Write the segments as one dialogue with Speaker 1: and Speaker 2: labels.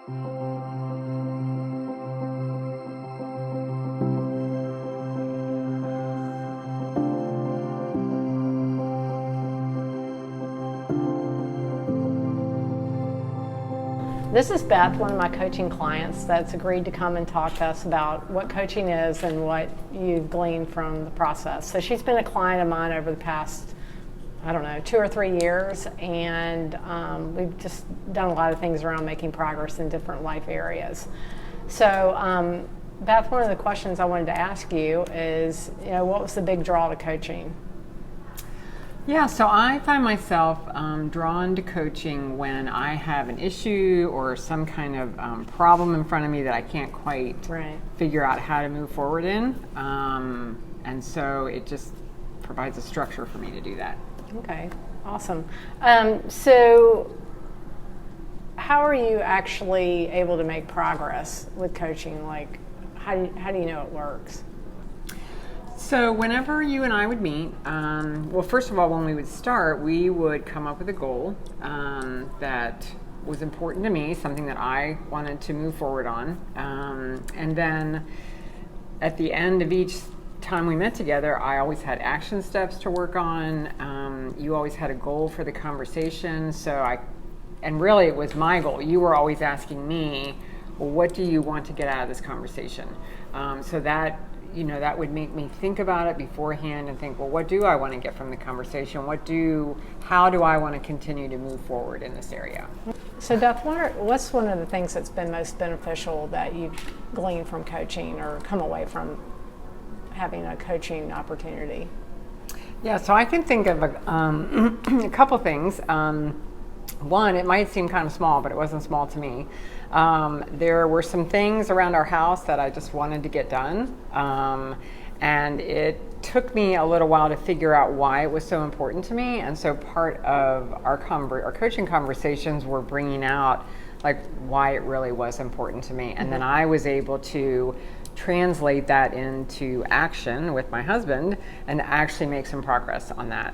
Speaker 1: This is Beth, one of my coaching clients that's agreed to come and talk to us about what coaching is and what you've gleaned from the process. So she's been a client of mine over the past, 2 or 3 years, and we've just done a lot of things around making progress in different life areas. So Beth, one of the questions I wanted to ask you is, what was the big draw to coaching?
Speaker 2: Yeah, so I find myself drawn to coaching when I have an issue or some kind of problem in front of me that I can't quite figure out how to move forward in. And so it just provides a structure for me to do that.
Speaker 1: Okay, awesome. So how are you actually able to make progress with coaching? Like, how do you know it works?
Speaker 2: So whenever you and I would meet, well, first of all, when we would start, we would come up with a goal that was important to me, something that I wanted to move forward on. And then at the end of each time we met together, I always had action steps to work on. You always had a goal for the conversation. And really it was my goal. You were always asking me, well, what do you want to get out of this conversation? So that would make me think about it beforehand and think, well, what do I want to get from the conversation? How do I want to continue to move forward in this area?
Speaker 1: So Beth, what's one of the things that's been most beneficial that you've gleaned from coaching or come away from having a coaching opportunity?
Speaker 2: Yeah, so I can think of a couple things. One, it might seem kind of small, but it wasn't small to me. There were some things around our house that I just wanted to get done. And it took me a little while to figure out why it was so important to me. And so part of our coaching conversations were bringing out like why it really was important to me. And then I was able to translate that into action with my husband and actually make some progress on that.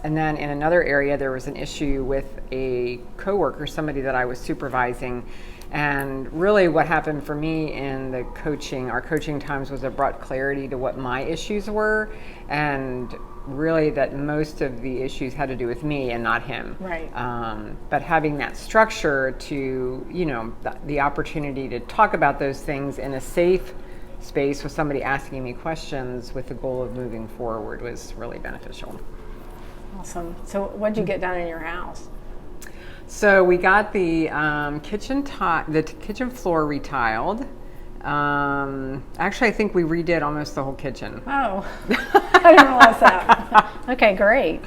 Speaker 2: And then in another area, there was an issue with a coworker, somebody that I was supervising. And really what happened for me in our coaching times was it brought clarity to what my issues were. And really that most of the issues had to do with me and not him.
Speaker 1: Right.
Speaker 2: But having that structure to, the opportunity to talk about those things in a safe space with somebody asking me questions with the goal of moving forward was really beneficial.
Speaker 1: Awesome. So what did you get done in your house?
Speaker 2: So we got the kitchen floor retiled. Actually, I think we redid almost the whole kitchen.
Speaker 1: Oh, I didn't realize that. Okay, great.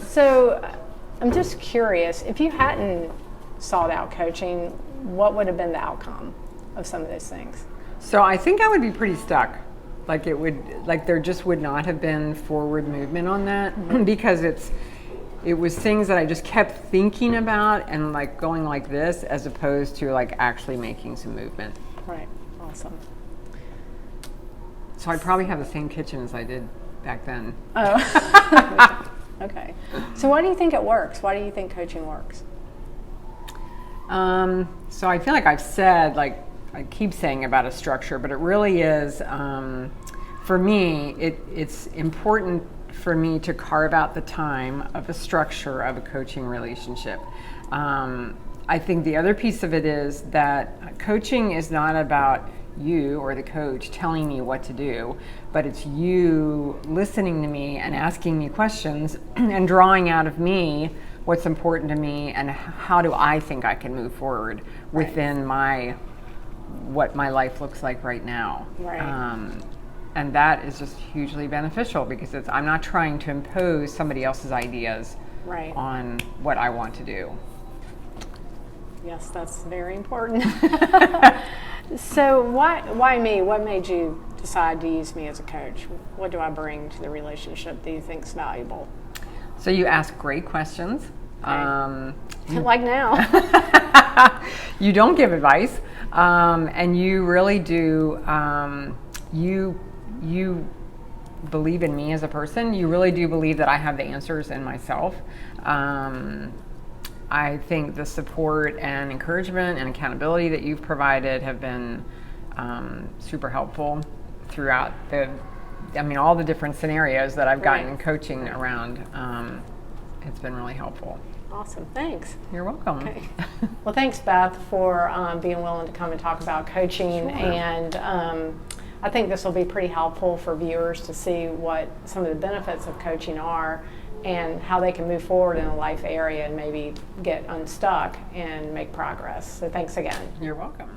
Speaker 1: So I'm just curious, if you hadn't sought out coaching, what would have been the outcome of some of those things?
Speaker 2: So I think I would be pretty stuck. There just would not have been forward movement on that because it was things that I just kept thinking about and like going like this as opposed to like actually making some movement.
Speaker 1: Right. Awesome.
Speaker 2: So I'd probably have the same kitchen as I did back then.
Speaker 1: Oh. Okay. So why do you think it works? Why do you think coaching works?
Speaker 2: So I feel like I've said, I keep saying about a structure, but it really is, for me, it's important for me to carve out the time of a structure of a coaching relationship. I think the other piece of it is that coaching is not about you or the coach telling me what to do, but it's you listening to me and asking me questions and drawing out of me what's important to me and how do I think I can move forward within what my life looks like right now.
Speaker 1: Right.
Speaker 2: And that is just hugely beneficial because I'm not trying to impose somebody else's ideas on what I want to do.
Speaker 1: Yes, that's very important. So why me? What made you decide to use me as a coach? What do I bring to the relationship that you think is valuable?
Speaker 2: So you ask great questions.
Speaker 1: Like now.
Speaker 2: You don't give advice, and you really do. You believe in me as a person. You really do believe that I have the answers in myself. I think the support and encouragement and accountability that you've provided have been super helpful throughout all the different scenarios that I've gotten
Speaker 1: Right.
Speaker 2: coaching around. It's been really helpful.
Speaker 1: Awesome. Thanks.
Speaker 2: You're welcome.
Speaker 1: Okay. Well, thanks, Beth, for being willing to come and talk about coaching.
Speaker 2: Sure.
Speaker 1: And I think this will be pretty helpful for viewers to see what some of the benefits of coaching are and how they can move forward in a life area and maybe get unstuck and make progress. So thanks again.
Speaker 2: You're welcome.